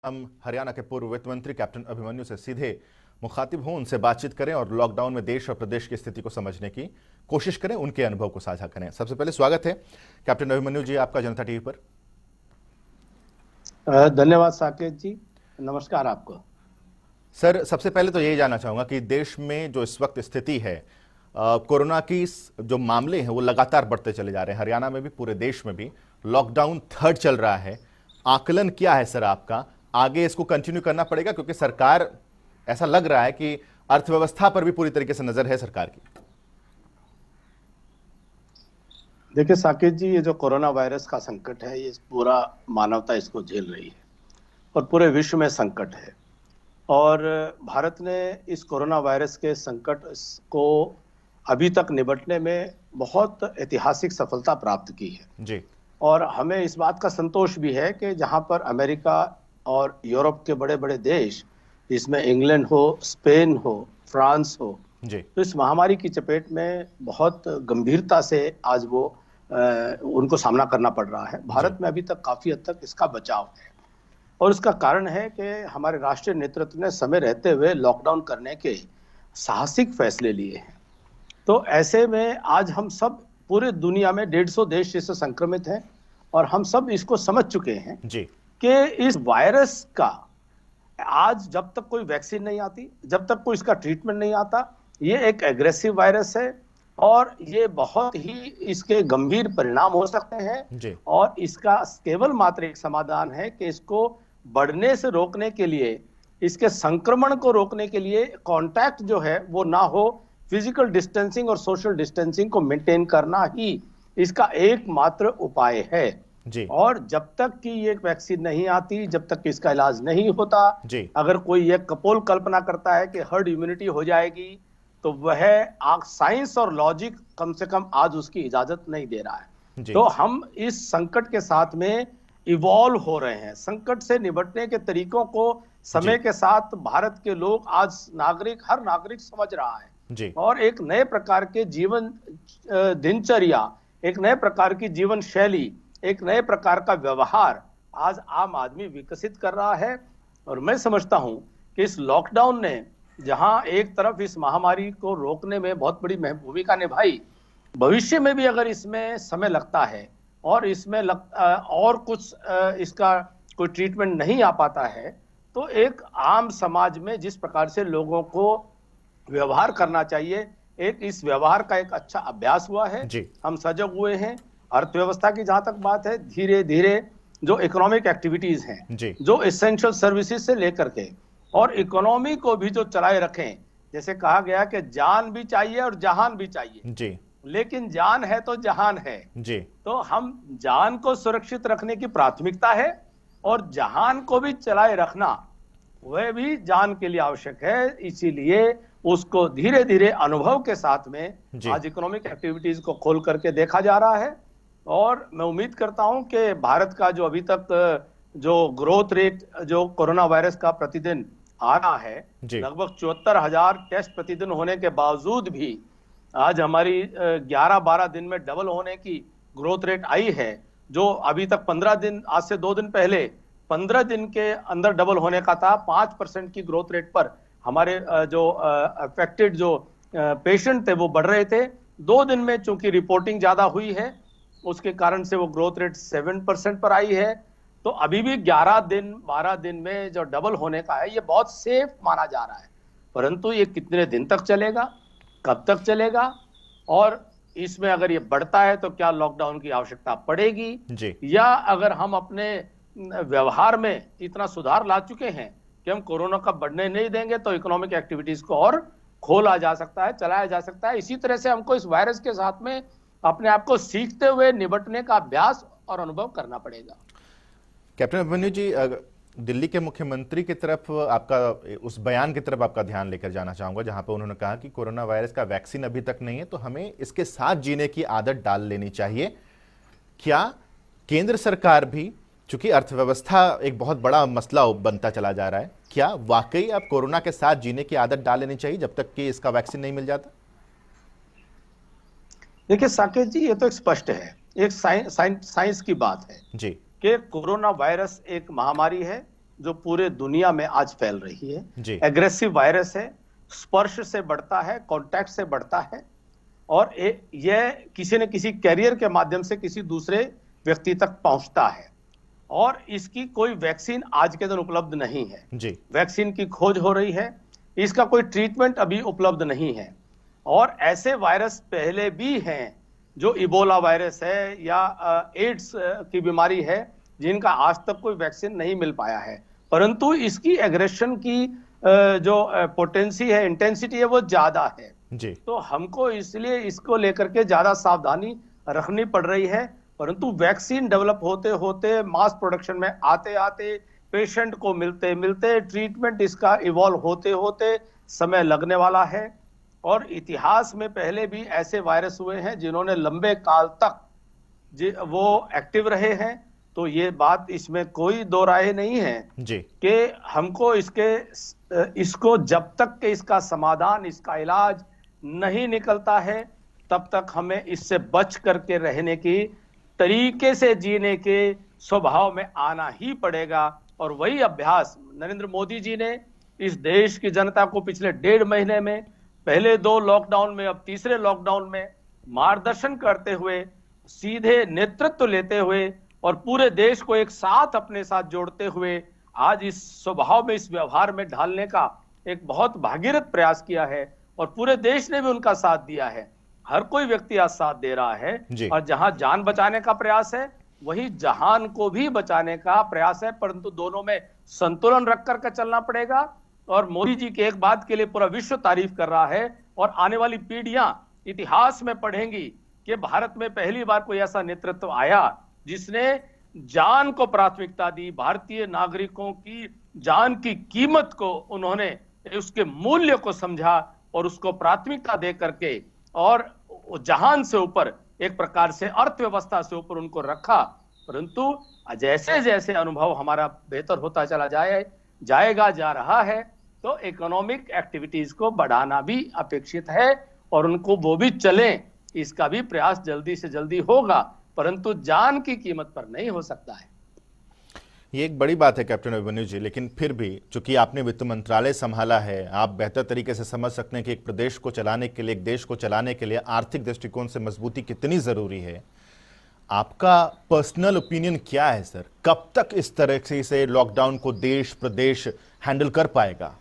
हम हरियाणा के पूर्व वित्त मंत्री कैप्टन अभिमन्यु से सीधे मुखातिब हों, उनसे बातचीत करें और लॉकडाउन में देश और प्रदेश की स्थिति को समझने की कोशिश करें, उनके अनुभव को साझा करें। सबसे पहले स्वागत है कैप्टन अभिमन्यु जी आपका जनता टीवी पर। धन्यवाद साकेत जी, नमस्कार आपको। सर, सबसे पहले तो यही जानना चाहूंगा कि देश में जो इस वक्त स्थिति है, कोरोना की जो मामले हैं वो लगातार बढ़ते चले जा रहे हैं। हरियाणा में भी, पूरे देश में भी लॉकडाउन थर्ड चल रहा है। आकलन क्या है सर आपका? आगे इसको कंटिन्यू करना पड़ेगा क्योंकि सरकार, ऐसा लग रहा है कि अर्थव्यवस्था पर भी पूरी तरीके से नजर है सरकार की। देखिए साकेत जी, ये जो कोरोना वायरस का संकट है, ये पूरा मानवता इसको झेल रही है और पूरे विश्व में संकट है। और भारत ने इस कोरोना वायरस के संकट को अभी तक निपटने में बहुत ऐतिहासिक सफलता प्राप्त की है जी। और हमें इस बात का संतोष भी है कि जहां पर अमेरिका और यूरोप के बड़े बड़े देश, इसमें इंग्लैंड हो, स्पेन हो, फ्रांस हो, जी। तो इस महामारी की चपेट में बहुत गंभीरता से आज वो उनको सामना करना पड़ रहा है। भारत में अभी तक काफी हद तक इसका बचाव है और इसका कारण है कि हमारे राष्ट्रीय नेतृत्व ने समय रहते हुए लॉकडाउन करने के साहसिक फैसले लिए हैं। तो ऐसे में आज हम सब, पूरे दुनिया में 150 देश इससे संक्रमित हैं और हम सब इसको समझ चुके हैं जी कि इस वायरस का आज, जब तक कोई वैक्सीन नहीं आती, जब तक कोई इसका ट्रीटमेंट नहीं आता, ये एक एग्रेसिव वायरस है और ये बहुत ही इसके गंभीर परिणाम हो सकते हैं जी। और इसका केवल मात्र एक समाधान है कि इसको बढ़ने से रोकने के लिए, इसके संक्रमण को रोकने के लिए कांटेक्ट जो है वो ना हो, फिजिकल डिस्टेंसिंग और सोशल डिस्टेंसिंग को मेंटेन करना ही इसका एकमात्र उपाय है जी। और जब तक कि ये वैक्सीन नहीं आती, जब तक कि इसका इलाज नहीं होता, जी। अगर कोई ये कपोल कल्पना करता है कि हर्ड इम्यूनिटी हो जाएगी, तो वह साइंस और लॉजिक कम से कम आज उसकी इजाजत नहीं दे रहा है। जी। तो हम इस संकट के साथ में इवॉल्व हो रहे हैं। संकट से निपटने के तरीकों को समय के साथ भारत के लोग, आज नागरिक, हर नागरिक समझ रहा है जी। और एक नए प्रकार के जीवन दिनचर्या, एक नए प्रकार की जीवन शैली, एक नए प्रकार का व्यवहार आज आम आदमी विकसित कर रहा है। और मैं समझता हूं कि इस लॉकडाउन ने, जहां एक तरफ इस महामारी को रोकने में बहुत बड़ी भूमिका निभाई, भविष्य में भी अगर इसमें समय लगता है और इसमें और कुछ इसका कोई ट्रीटमेंट नहीं आ पाता है, तो एक आम समाज में जिस प्रकार से लोगों को व्यवहार करना चाहिए, एक इस व्यवहार का एक अच्छा अभ्यास हुआ है। हम सजग हुए हैं। अर्थव्यवस्था की जहां तक बात है, धीरे धीरे जो इकोनॉमिक एक्टिविटीज हैं, जो एसेंशियल सर्विसेज से लेकर के और इकोनॉमी को भी जो चलाए रखें, जैसे कहा गया कि जान भी चाहिए और जहान भी चाहिए जी, लेकिन जान है तो जहान है जी। तो हम जान को सुरक्षित रखने की प्राथमिकता है और जहान को भी चलाए रखना वह भी जान के लिए आवश्यक है। इसीलिए उसको धीरे धीरे अनुभव के साथ में आज इकोनॉमिक एक्टिविटीज को खोल करके देखा जा रहा है और मैं उम्मीद करता हूं कि भारत का जो अभी तक जो ग्रोथ रेट जो कोरोना वायरस का प्रतिदिन आ रहा है, लगभग 74,000 टेस्ट प्रतिदिन होने के बावजूद भी आज हमारी 11-12 दिन में डबल होने की ग्रोथ रेट आई है, जो अभी तक 15 दिन, आज से 2 दिन पहले 15 दिन के अंदर डबल होने का था। 5% की ग्रोथ रेट पर हमारे जो अफेक्टेड जो पेशेंट थे वो बढ़ रहे थे। 2 दिन में चूंकि रिपोर्टिंग ज्यादा हुई है, उसके कारण से वो ग्रोथ रेट 7% पर आई है। तो अभी भी 11 दिन 12 दिन में जो डबल होने का है, ये बहुत सेफ माना जा रहा है। परंतु ये कितने दिन तक चलेगा, कब तक चलेगा और इसमें अगर ये बढ़ता है तो क्या लॉकडाउन की आवश्यकता पड़ेगी जी? या अगर हम अपने व्यवहार में इतना सुधार ला चुके हैं कि हम कोरोना का बढ़ने नहीं देंगे, तो इकोनॉमिक एक्टिविटीज को और खोला जा सकता है, चलाया जा सकता है। इसी तरह से हमको इस वायरस के साथ में अपने आप को सीखते हुए निपटने का अभ्यास और अनुभव करना पड़ेगा। कैप्टन अभिमन्यु जी, दिल्ली के मुख्यमंत्री की तरफ आपका, उस बयान की तरफ आपका ध्यान लेकर जाना चाहूंगा जहां पर उन्होंने कहा कि कोरोना वायरस का वैक्सीन अभी तक नहीं है, तो हमें इसके साथ जीने की आदत डाल लेनी चाहिए। क्या केंद्र सरकार भी, चूंकि अर्थव्यवस्था एक बहुत बड़ा मसला बनता चला जा रहा है, क्या वाकई अब कोरोना के साथ जीने की आदत डाल लेनी चाहिए जब तक कि इसका वैक्सीन नहीं मिल जाता? देखिए साकेत जी, ये तो एक स्पष्ट है, एक साइंस की बात है जी कि कोरोना वायरस एक महामारी है जो पूरे दुनिया में आज फैल रही है। जी। एग्रेसिव वायरस है, स्पर्श से बढ़ता है, कांटेक्ट से बढ़ता है, और यह किसी न किसी कैरियर के माध्यम से किसी दूसरे व्यक्ति तक पहुंचता है, और इसकी कोई वैक्सीन आज के दिन उपलब्ध नहीं है। जी। वैक्सीन की खोज हो रही है, इसका कोई ट्रीटमेंट अभी उपलब्ध नहीं है। और ऐसे वायरस पहले भी हैं, जो इबोला वायरस है या एड्स की बीमारी है, जिनका आज तक कोई वैक्सीन नहीं मिल पाया है, परंतु इसकी एग्रेशन की जो पोटेंसी है, इंटेंसिटी है, वो ज्यादा है। जी। तो हमको इसलिए इसको लेकर के ज्यादा सावधानी रखनी पड़ रही है। परंतु वैक्सीन डेवलप होते होते, मास प्रोडक्शन में आते आते, पेशेंट को मिलते मिलते, ट्रीटमेंट इसका इवॉल्व होते होते समय लगने वाला है। और इतिहास में पहले भी ऐसे वायरस हुए हैं जिन्होंने लंबे काल तक वो एक्टिव रहे हैं। तो ये बात, इसमें कोई दो राय नहीं है जी। कि हमको इसको जब तक कि इसका समाधान, इसका इलाज नहीं निकलता है, तब तक हमें इससे बच करके रहने की, तरीके से जीने के स्वभाव में आना ही पड़ेगा। और वही अभ्यास नरेंद्र मोदी जी ने इस देश की जनता को पिछले 1.5 महीने में, पहले 2 लॉकडाउन में, अब तीसरे लॉकडाउन में मार्गदर्शन करते हुए, सीधे नेतृत्व लेते हुए और पूरे देश को एक साथ अपने साथ जोड़ते हुए आज इस स्वभाव में, इस व्यवहार में ढालने का एक बहुत भागीरथ प्रयास किया है। और पूरे देश ने भी उनका साथ दिया है, हर कोई व्यक्ति आज साथ दे रहा है। और जहां जान बचाने का प्रयास है, वही जहान को भी बचाने का प्रयास है, परंतु दोनों में संतुलन रख करके चलना पड़ेगा। और मोदी जी की एक बात के लिए पूरा विश्व तारीफ कर रहा है, और आने वाली पीढ़ियां इतिहास में पढ़ेंगी कि भारत में पहली बार कोई ऐसा नेतृत्व आया जिसने जान को प्राथमिकता दी, भारतीय नागरिकों की जान की कीमत को उन्होंने, उसके मूल्य को समझा और उसको प्राथमिकता दे करके, और जहान से ऊपर, एक प्रकार से अर्थव्यवस्था से ऊपर उनको रखा। परंतु जैसे जैसे अनुभव हमारा बेहतर होता चला जा रहा है, तो इकोनॉमिक एक्टिविटीज को बढ़ाना भी अपेक्षित है, और उनको वो भी चलें, इसका भी प्रयास जल्दी से जल्दी होगा, परंतु जान की कीमत पर नहीं हो सकता है। ये एक बड़ी बात है कैप्टन अभिमन्यु जी, लेकिन फिर भी चूंकि आपने वित्त मंत्रालय संभाला है, आप बेहतर तरीके से समझ सकते हैं कि एक प्रदेश को चलाने के लिए, एक देश को चलाने के लिए आर्थिक दृष्टिकोण से मजबूती कितनी जरूरी है। आपका पर्सनल ओपिनियन क्या है सर, कब तक इस तरह से लॉकडाउन को देश प्रदेश हैंडल कर पाएगा?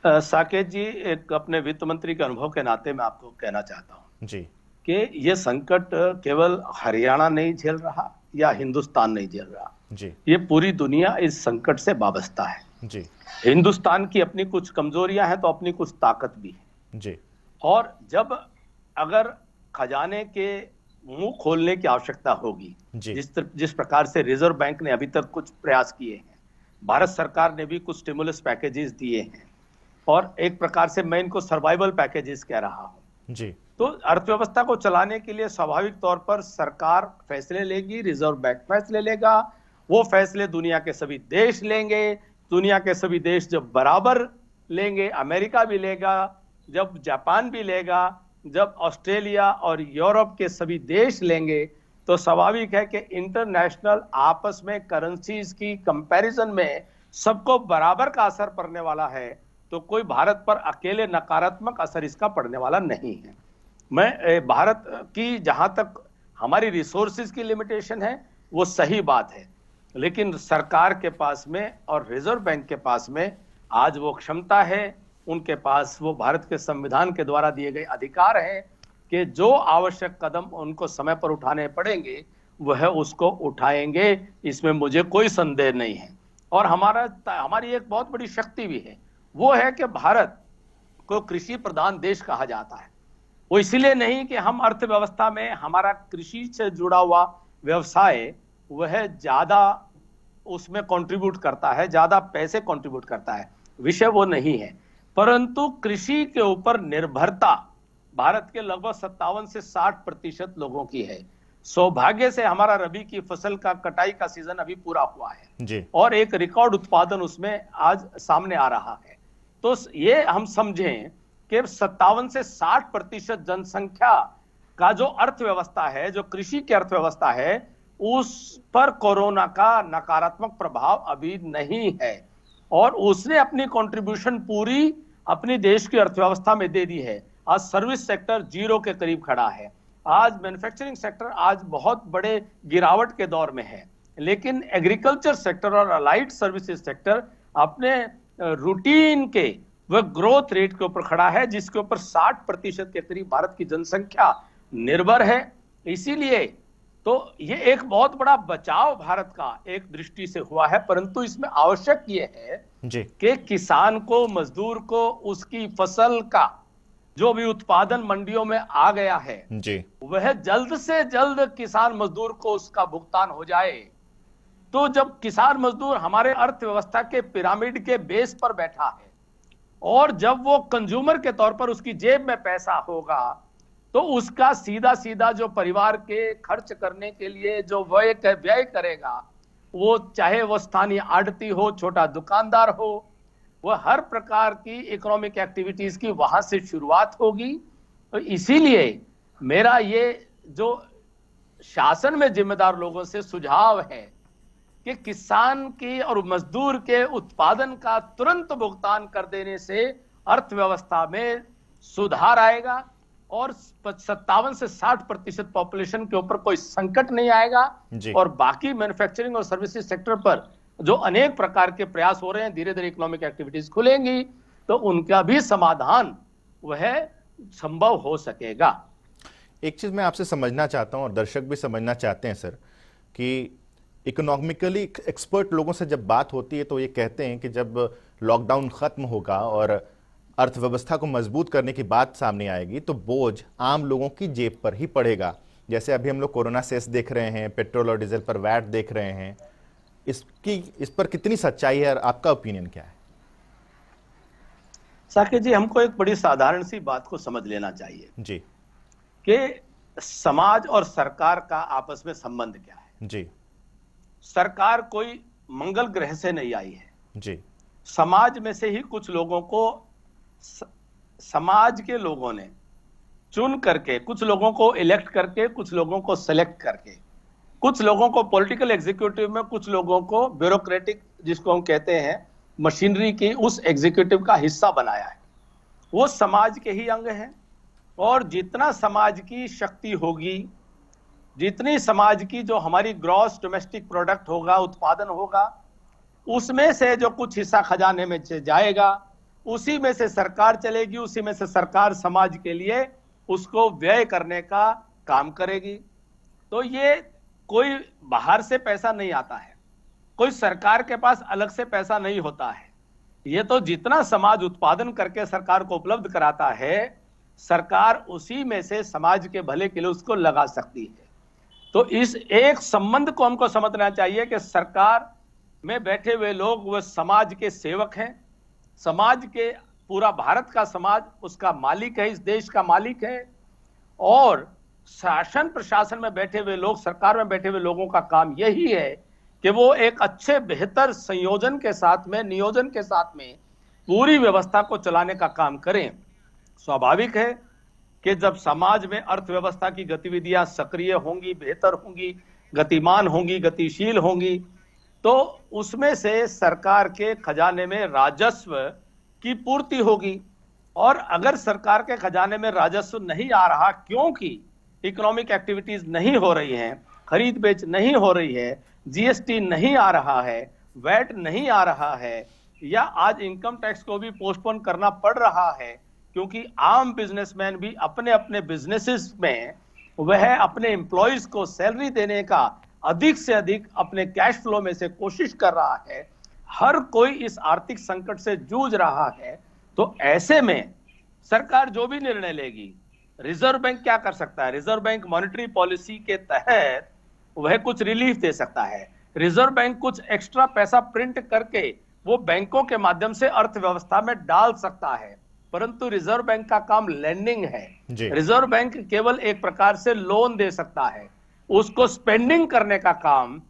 साकेत जी, एक अपने वित्त मंत्री के अनुभव के नाते मैं आपको कहना चाहता हूं जी कि यह संकट केवल हरियाणा नहीं झेल रहा या हिंदुस्तान नहीं झेल रहा जी, ये पूरी दुनिया इस संकट से वाबस्ता है जी हिंदुस्तान की अपनी कुछ कमजोरियां हैं तो अपनी कुछ ताकत भी है जी और जब अगर खजाने के मुंह खोलने की आवश्यकता होगी, जिस प्रकार से रिजर्व बैंक ने अभी तक कुछ प्रयास किए हैं, भारत सरकार ने भी कुछ स्टिमुलस पैकेजेस दिए हैं और एक प्रकार से मैं इनको सर्वाइवल पैकेजेस कह रहा हूं जी, तो अर्थव्यवस्था को चलाने के लिए स्वाभाविक तौर पर सरकार फैसले लेगी, रिजर्व बैंक फैसले लेगा, वो फैसले दुनिया के सभी देश लेंगे, दुनिया के सभी देश जब बराबर लेंगे, अमेरिका भी लेगा, जब जापान भी लेगा, जब ऑस्ट्रेलिया और यूरोप के सभी देश लेंगे, तो स्वाभाविक है कि इंटरनेशनल आपस में करेंसीज की कंपैरिजन में सबको बराबर का असर पड़ने वाला है, तो कोई भारत पर अकेले नकारात्मक असर इसका पड़ने वाला नहीं है। मैं भारत की जहां तक हमारी रिसोर्सेज की लिमिटेशन है वो सही बात है, लेकिन सरकार के पास में और रिजर्व बैंक के पास में आज वो क्षमता है, उनके पास वो भारत के संविधान के द्वारा दिए गए अधिकार हैं कि जो आवश्यक कदम उनको समय पर उठाने पड़ेंगे वह उसको उठाएंगे, इसमें मुझे कोई संदेह नहीं है। और हमारी एक बहुत बड़ी शक्ति भी है, वो है कि भारत को कृषि प्रधान देश कहा जाता है। वो इसीलिए नहीं कि हम अर्थव्यवस्था में हमारा कृषि से जुड़ा हुआ व्यवसाय वह ज्यादा उसमें कंट्रीब्यूट करता है, ज्यादा पैसे कंट्रीब्यूट करता है, विषय वो नहीं है, परंतु कृषि के ऊपर निर्भरता भारत के लगभग 57 से 60% लोगों की है। सौभाग्य से हमारा रबी की फसल का कटाई का सीजन अभी पूरा हुआ है जी, और एक रिकॉर्ड उत्पादन उसमें आज सामने आ रहा है। तो ये हम समझें कि 57 से 60% जनसंख्या का जो अर्थव्यवस्था है, जो कृषि की अर्थव्यवस्था है, उस पर कोरोना का नकारात्मक प्रभाव अभी नहीं है और उसने अपनी कंट्रीब्यूशन पूरी अपनी देश की अर्थव्यवस्था में दे दी है। आज सर्विस सेक्टर जीरो के करीब खड़ा है, आज मैन्युफैक्चरिंग सेक्टर आज बहुत बड़े गिरावट के दौर में है, लेकिन एग्रीकल्चर सेक्टर और अलाइड सर्विसेज सेक्टर अपने रूटीन के वह ग्रोथ रेट के ऊपर खड़ा है, जिसके ऊपर 60% के करीब भारत की जनसंख्या निर्भर है। इसीलिए तो ये एक बहुत बड़ा बचाव भारत का एक दृष्टि से हुआ है, परंतु इसमें आवश्यक ये है जी कि किसान को, मजदूर को उसकी फसल का जो भी उत्पादन मंडियों में आ गया है जी वह जल्द से जल्द किसान मजदूर को उसका भुगतान हो जाए। तो जब किसान मजदूर हमारे अर्थव्यवस्था के पिरामिड के बेस पर बैठा है और जब वो कंज्यूमर के तौर पर उसकी जेब में पैसा होगा तो उसका सीधा सीधा जो परिवार के खर्च करने के लिए जो व्यय करेगा, वो चाहे वो स्थानीय आड़ती हो, छोटा दुकानदार हो, वह हर प्रकार की इकोनॉमिक एक्टिविटीज की वहां से शुरुआत होगी। तो इसीलिए मेरा ये जो शासन में जिम्मेदार लोगों से सुझाव है कि किसान की और मजदूर के उत्पादन का तुरंत भुगतान कर देने से अर्थव्यवस्था में सुधार आएगा और 57 से 60% पॉपुलेशन के ऊपर कोई संकट नहीं आएगा और बाकी मैन्युफैक्चरिंग और सर्विसेज सेक्टर पर जो अनेक प्रकार के प्रयास हो रहे हैं, धीरे धीरे इकोनॉमिक एक्टिविटीज खुलेंगी तो उनका भी समाधान वह संभव हो सकेगा। एक चीज मैं आपसे समझना चाहता हूं और दर्शक भी समझना चाहते हैं सर, कि इकोनॉमिकली एक्सपर्ट लोगों से जब बात होती है तो ये कहते हैं कि जब लॉकडाउन खत्म होगा और अर्थव्यवस्था को मजबूत करने की बात सामने आएगी तो बोझ आम लोगों की जेब पर ही पड़ेगा। जैसे अभी हम लोग कोरोना सेस देख रहे हैं, पेट्रोल और डीजल पर वैट देख रहे हैं, इस पर कितनी सच्चाई है और आपका ओपिनियन क्या है? साकेत जी, हमको एक बड़ी साधारण सी बात को समझ लेना चाहिए जी कि समाज और सरकार का आपस में संबंध क्या है। जी सरकार कोई मंगल ग्रह से नहीं आई है जी समाज में से ही कुछ लोगों को समाज के लोगों ने चुन करके, कुछ लोगों को इलेक्ट करके, कुछ लोगों को सेलेक्ट करके, कुछ लोगों को पॉलिटिकल एग्जीक्यूटिव में, कुछ लोगों को ब्यूरोक्रेटिक जिसको हम कहते हैं मशीनरी की उस एग्जीक्यूटिव का हिस्सा बनाया है। वो समाज के ही अंग हैं और जितना समाज की शक्ति होगी, जितनी समाज की जो हमारी ग्रॉस डोमेस्टिक प्रोडक्ट होगा, उत्पादन होगा, उसमें से जो कुछ हिस्सा खजाने में से जाएगा, उसी में से सरकार चलेगी, उसी में से सरकार समाज के लिए उसको व्यय करने का काम करेगी। तो ये कोई बाहर से पैसा नहीं आता है, कोई सरकार के पास अलग से पैसा नहीं होता है। ये तो जितना समाज उत्पादन करके सरकार को उपलब्ध कराता है, सरकार उसी में से समाज के भले के लिए उसको लगा सकती है। तो इस एक संबंध को हमको समझना चाहिए कि सरकार में बैठे हुए लोग वह समाज के सेवक हैं, समाज के, पूरा भारत का समाज उसका मालिक है, इस देश का मालिक है। और शासन प्रशासन में बैठे हुए लोग, सरकार में बैठे हुए लोगों का काम यही है कि वो एक अच्छे बेहतर संयोजन के साथ में, नियोजन के साथ में पूरी व्यवस्था को चलाने का काम करें। स्वाभाविक है कि जब समाज में अर्थव्यवस्था की गतिविधियां सक्रिय होंगी, बेहतर होंगी, गतिमान होंगी, गतिशील होंगी, तो उसमें से सरकार के खजाने में राजस्व की पूर्ति होगी। और अगर सरकार के खजाने में राजस्व नहीं आ रहा क्योंकि इकोनॉमिक एक्टिविटीज नहीं हो रही हैं, खरीद बेच नहीं हो रही है, जीएसटी नहीं आ रहा है, वैट नहीं आ रहा है, या आज इनकम टैक्स को भी पोस्टपोन करना पड़ रहा है क्योंकि आम बिजनेसमैन भी अपने अपने बिजनेसेस में वह अपने एम्प्लॉयज को सैलरी देने का अधिक से अधिक अपने कैश फ्लो में से कोशिश कर रहा है। हर कोई इस आर्थिक संकट से जूझ रहा है। तो ऐसे में सरकार जो भी निर्णय लेगी, रिजर्व बैंक क्या कर सकता है? रिजर्व बैंक मॉनेटरी पॉलिसी के तहत वह कुछ रिलीफ दे सकता है। रिजर्व बैंक कुछ एक्स्ट्रा पैसा प्रिंट करके वो बैंकों के माध्यम से अर्थव्यवस्था में डाल सकता है, परंतु रिजर्व बैंक का काम लेंडिंग है। रिजर्व बैंक केवल एक प्रकार से लोन दे सकता है, उसको स्पेंडिंग करने का काम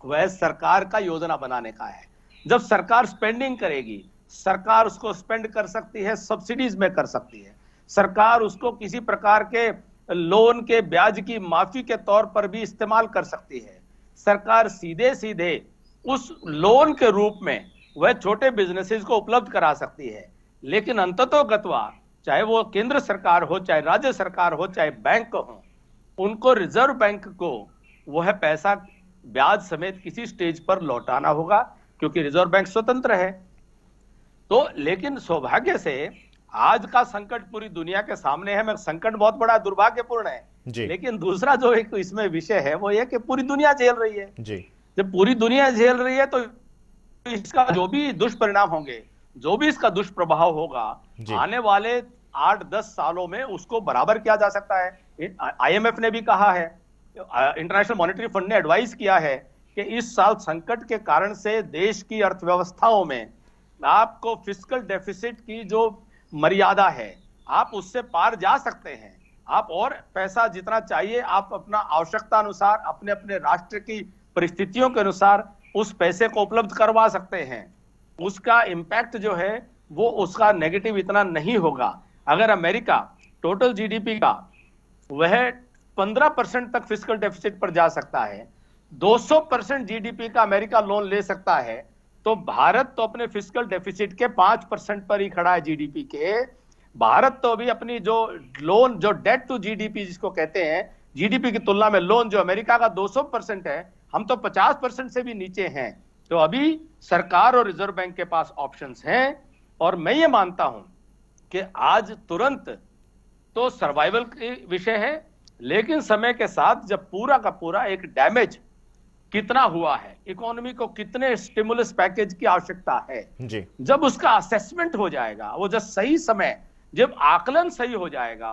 वह सरकार का योजना बनाने का है। जब सरकार स्पेंडिंग करेगी, सरकार उसको स्पेंड कर सकती है, सब्सिडीज में कर सकती है, सरकार उसको किसी प्रकार के लोन के ब्याज की माफी के तौर पर भी इस्तेमाल कर सकती है। सरकार सीधे सीधे उस लोन के रूप में वह छोटे बिजनेसेस को उपलब्ध करा सकती है। लेकिन अंततोगत्वा चाहे वो केंद्र सरकार हो, चाहे राज्य सरकार हो, चाहे बैंक हो, उनको रिजर्व बैंक को वह पैसा ब्याज समेत किसी स्टेज पर लौटाना होगा, क्योंकि रिजर्व बैंक स्वतंत्र है। तो लेकिन सौभाग्य से आज का संकट पूरी दुनिया के सामने है। मैं संकट बहुत बड़ा दुर्भाग्यपूर्ण है, लेकिन दूसरा जो एक इसमें विषय है वो ये कि पूरी दुनिया झेल रही है जी। जब पूरी दुनिया झेल रही है तो इसका जो भी दुष्परिणाम होंगे, जो भी इसका दुष्प्रभाव होगा, आने वाले 8-10 सालों में उसको बराबर किया जा सकता है। IMF ने भी कहा है, इंटरनेशनल मॉनेटरी फंड ने एडवाइस किया है कि इस साल संकट के कारण से देश की अर्थव्यवस्थाओं में आपको फिस्कल डेफिसिट की जो मर्यादा है, आप उससे पार जा सकते हैं। आप और पैसा जितना चाहिए आप अपना आवश्यकता अनुसार, अपने अपने राष्ट्र की परिस्थितियों के अनुसार उस पैसे को उपलब्ध करवा सकते हैं। उसका इंपैक्ट जो है वो उसका नेगेटिव इतना नहीं होगा। अगर अमेरिका टोटल जीडीपी का वह 15% तक फिस्कल डेफिसिट पर जा सकता है, 200% जीडीपी का अमेरिका लोन ले सकता है, तो भारत तो अपने फिस्कल डेफिसिट के 5% पर ही खड़ा है जीडीपी के। भारत तो अभी अपनी जो लोन, जो डेट टू जीडीपी जिसको कहते हैं, जीडीपी की तुलना में लोन जो अमेरिका का 200% है, हम तो 50% से भी नीचे हैं। तो अभी सरकार और रिजर्व बैंक के पास ऑप्शंस हैं, और मैं ये मानता हूं कि आज तुरंत तो सर्वाइवल के विषय है, लेकिन समय के साथ जब पूरा का पूरा एक डैमेज कितना हुआ है, इकोनॉमी को कितने स्टिमुलस पैकेज की आवश्यकता है जी, जब उसका असेसमेंट हो जाएगा, वो जब सही समय, जब आकलन सही हो जाएगा,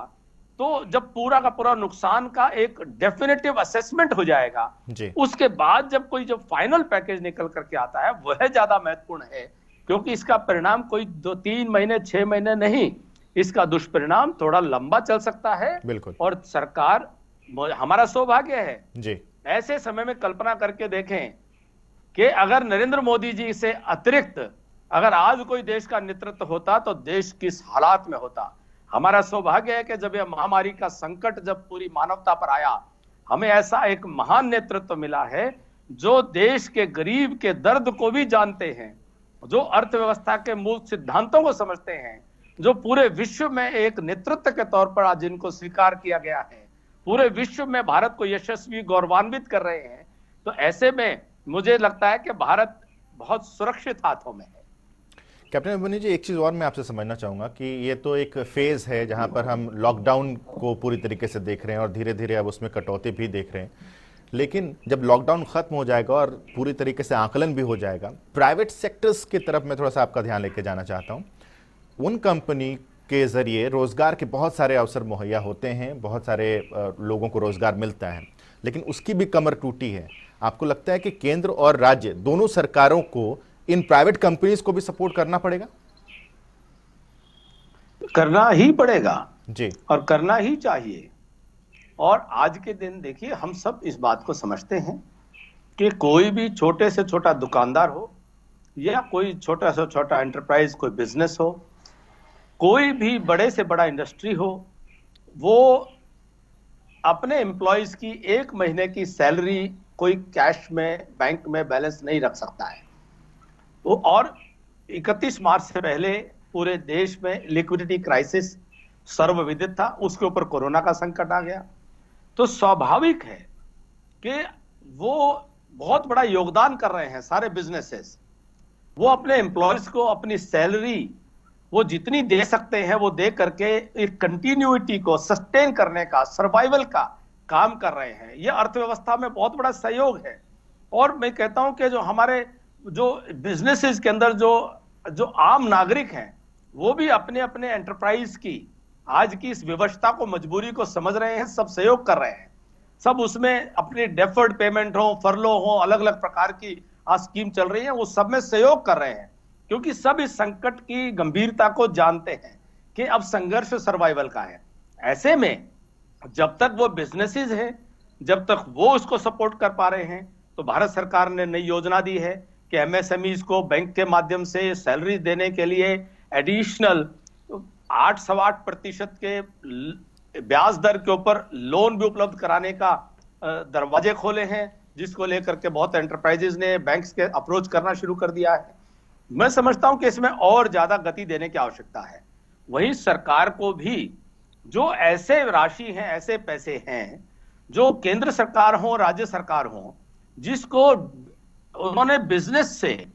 तो जब पूरा का पूरा नुकसान का एक डेफिनेटिव असेसमेंट हो जाएगा जी, उसके बाद जब कोई जो फाइनल पैकेज निकल करके आता है वह ज्यादा महत्वपूर्ण है, क्योंकि इसका परिणाम कोई 2-3 महीने 6 महीने नहीं, इसका दुष्परिणाम थोड़ा लंबा चल सकता है। बिल्कुल। और सरकार, हमारा सौभाग्य है जी, ऐसे समय में कल्पना करके देखें कि अगर नरेंद्र मोदी जी से अतिरिक्त अगर आज कोई देश का नेतृत्व होता तो देश किस हालात में होता। हमारा सौभाग्य है कि जब यह महामारी का संकट जब पूरी मानवता पर आया, हमें ऐसा एक महान नेतृत्व मिला है जो देश के गरीब के दर्द को भी जानते हैं, जो अर्थव्यवस्था के मूल सिद्धांतों को समझते हैं, जो पूरे विश्व में एक नेतृत्व के तौर पर आज जिनको स्वीकार किया गया है, पूरे विश्व में भारत को यशस्वी गौरवान्वित कर रहे हैं। तो ऐसे में मुझे लगता है कि भारत बहुत सुरक्षित हाथों में है। कैप्टन अभिमन्यु जी, एक चीज और मैं आपसे समझना चाहूंगा कि ये तो एक फेज है जहां पर हम लॉकडाउन को पूरी तरीके से देख रहे हैं और धीरे धीरे अब उसमें कटौती भी देख रहे हैं, लेकिन जब लॉकडाउन खत्म हो जाएगा और पूरी तरीके से आकलन भी हो जाएगा, प्राइवेट सेक्टर्स की तरफ मैं थोड़ा सा आपका ध्यान लेके जाना चाहता हूँ। उन कंपनी के जरिए रोजगार के बहुत सारे अवसर मुहैया होते हैं, बहुत सारे लोगों को रोजगार मिलता है, लेकिन उसकी भी कमर टूटी है। आपको लगता है कि केंद्र और राज्य दोनों सरकारों को इन प्राइवेट कंपनीज को भी सपोर्ट करना पड़ेगा? करना ही पड़ेगा जी, और करना ही चाहिए। और आज के दिन देखिए, हम सब इस बात को समझते हैं कि कोई भी छोटे से छोटा दुकानदार हो या कोई छोटा से छोटा एंटरप्राइज, कोई बिजनेस हो, कोई भी बड़े से बड़ा इंडस्ट्री हो, वो अपने एम्प्लॉयज की 1 महीने की सैलरी कोई कैश में बैंक में बैलेंस नहीं रख सकता है। और 31 मार्च से पहले पूरे देश में लिक्विडिटी क्राइसिस सर्वविदित था, उसके ऊपर कोरोना का संकट आ गया। तो स्वाभाविक है कि वो बहुत बड़ा योगदान कर रहे हैं सारे बिजनेसेस। वो अपने एम्प्लॉयज को अपनी सैलरी वो जितनी दे सकते हैं वो दे करके एक कंटिन्यूटी को सस्टेन करने का, सर्वाइवल का काम कर रहे हैं। ये अर्थव्यवस्था में बहुत बड़ा सहयोग है। और मैं कहता हूं कि जो हमारे जो बिजनेसेस के अंदर जो आम नागरिक हैं, वो भी अपने अपने एंटरप्राइज की आज की इस विवशता को, मजबूरी को समझ रहे हैं, सब सहयोग कर रहे हैं। सब उसमें अपनी डेफर्ड पेमेंट हो, फरलो हो, अलग अलग प्रकार की आज स्कीम चल रही है, वो सब में सहयोग कर रहे हैं, क्योंकि सब इस संकट की गंभीरता को जानते हैं कि अब संघर्ष सर्वाइवल का है। ऐसे में जब तक वो बिजनेसेस हैं, जब तक वो उसको सपोर्ट कर पा रहे हैं, तो भारत सरकार ने नई योजना दी है कि एमएसएमईज को बैंक के माध्यम से सैलरी देने के लिए एडिशनल 8-8.25% के ब्याज दर के ऊपर लोन भी उपलब्ध कराने का दरवाजे खोले हैं, जिसको लेकर के बहुत एंटरप्राइजेज ने बैंक्स के अप्रोच करना शुरू कर दिया है। मैं समझता हूं कि इसमें और ज्यादा गति देने की आवश्यकता है। वहीं सरकार को भी जो ऐसे राशि हैं, ऐसे पैसे हैं जो केंद्र सरकार हो, राज्य सरकार हो, जिसको उन्होंने बिजनेस से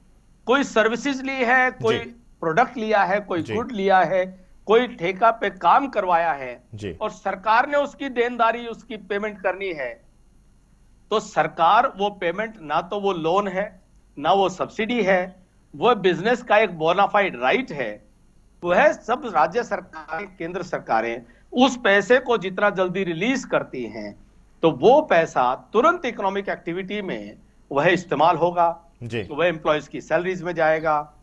कोई सर्विसेज ली है, कोई प्रोडक्ट लिया है, कोई गुड लिया है, कोई ठेका पे काम करवाया है और सरकार ने उसकी देनदारी, उसकी पेमेंट करनी है, तो सरकार वो पेमेंट, ना तो वो लोन है, ना वो सब्सिडी है, वो बिजनेस का एक बोनाफाइड राइट है, वह सब राज्य सरकारें, केंद्र सरकारें उस पैसे को जितना जल्दी रिलीज करती हैं तो वो पैसा तुरंत इकोनॉमिक एक्टिविटी में वह इस्तेमाल होगा, वह एम्प्लॉयज की सैलरीज में जाएगा,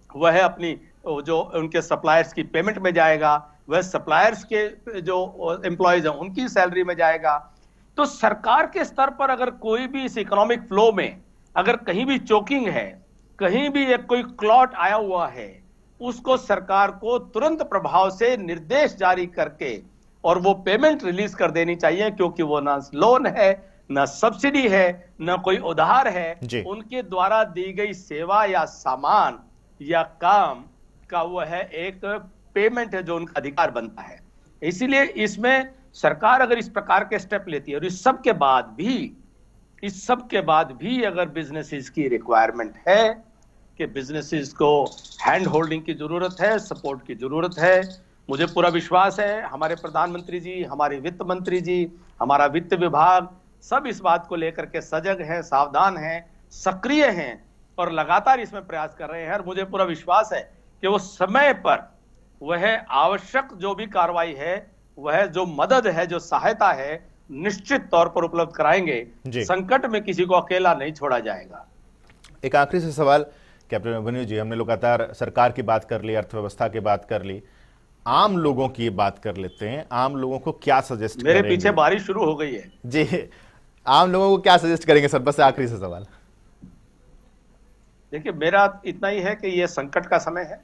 वह अपनी जो उनके सप्लायर्स की पेमेंट में जाएगा, वह सप्लायर्स के जो एम्प्लॉयज हैं उनकी सैलरी में जाएगा। तो सरकार के स्तर पर अगर कोई भी इस इकोनॉमिक फ्लो में अगर कहीं भी चोकिंग है, कहीं भी एक कोई क्लॉट आया हुआ है, उसको सरकार को तुरंत प्रभाव से निर्देश जारी करके और वो पेमेंट रिलीज कर देनी चाहिए, क्योंकि वो ना लोन है, ना सब्सिडी है, ना कोई उधार है, उनके द्वारा दी गई सेवा या सामान या काम का वो है एक पेमेंट है जो उनका अधिकार बनता है। इसीलिए इसमें सरकार अगर इस प्रकार के स्टेप लेती है और इस सब के बाद भी अगर बिजनेसेस की रिक्वायरमेंट है कि बिजनेसेस को हैंड होल्डिंग की जरूरत है, सपोर्ट की जरूरत है, मुझे पूरा विश्वास है हमारे प्रधानमंत्री जी, हमारे वित्त मंत्री जी, हमारा वित्त विभाग सब इस बात को लेकर के सजग हैं, सावधान हैं, सक्रिय हैं और लगातार इसमें प्रयास कर रहे हैं। और मुझे पूरा विश्वास है कि वो समय पर वह आवश्यक जो भी कार्रवाई है, वह जो मदद है, जो सहायता है, निश्चित तौर पर उपलब्ध कराएंगे। संकट में किसी को अकेला नहीं छोड़ा जाएगा। एक आखिरी से सवाल कैप्टन अभिमन्यु जी, हमने लगातार सरकार की बात कर ली, अर्थव्यवस्था की बात कर ली, आम लोगों की बात कर लेते हैं। आम लोगों को क्या सजेस्ट मेरे पीछे बारिश शुरू हो गई है जी, आम लोगों को क्या सजेस्ट करेंगे सर? बस आखिरी से सवाल। देखिए, मेरा इतना ही है कि यह संकट का समय है।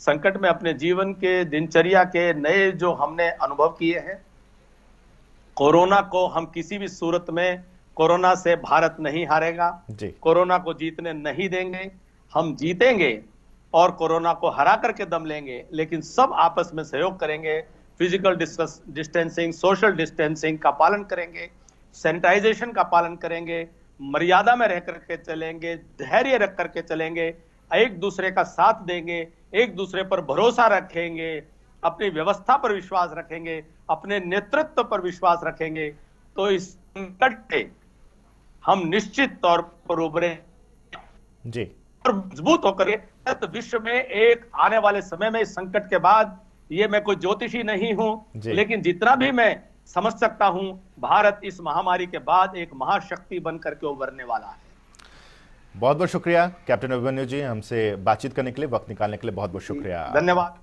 संकट में अपने जीवन के, दिनचर्या के नए जो हमने अनुभव किए हैं, कोरोना को हम किसी भी सूरत में, कोरोना से भारत नहीं हारेगा, कोरोना को जीतने नहीं देंगे, हम जीतेंगे और कोरोना को हरा करके दम लेंगे, लेकिन सब आपस में सहयोग करेंगे, फिजिकल डिस्टेंसिंग, सोशल डिस्टेंसिंग का पालन करेंगे, सैनिटाइजेशन का पालन करेंगे, मर्यादा में रह करके चलेंगे, धैर्य रख करके चलेंगे, एक दूसरे का साथ देंगे, एक दूसरे पर भरोसा रखेंगे, अपनी व्यवस्था पर विश्वास रखेंगे, अपने नेतृत्व पर विश्वास रखेंगे, तो इस संकट से हम निश्चित तौर पर उभरे जी और मजबूत होकर तो विश्व में एक आने वाले समय में, इस संकट के बाद, ये मैं कोई ज्योतिषी नहीं हूं, लेकिन जितना भी मैं समझ सकता हूं, भारत इस महामारी के बाद एक महाशक्ति बनकर के उभरने वाला है। बहुत बहुत शुक्रिया कैप्टन अभिमन्यु जी, हमसे बातचीत करने के लिए, वक्त निकालने के लिए बहुत बहुत शुक्रिया। धन्यवाद।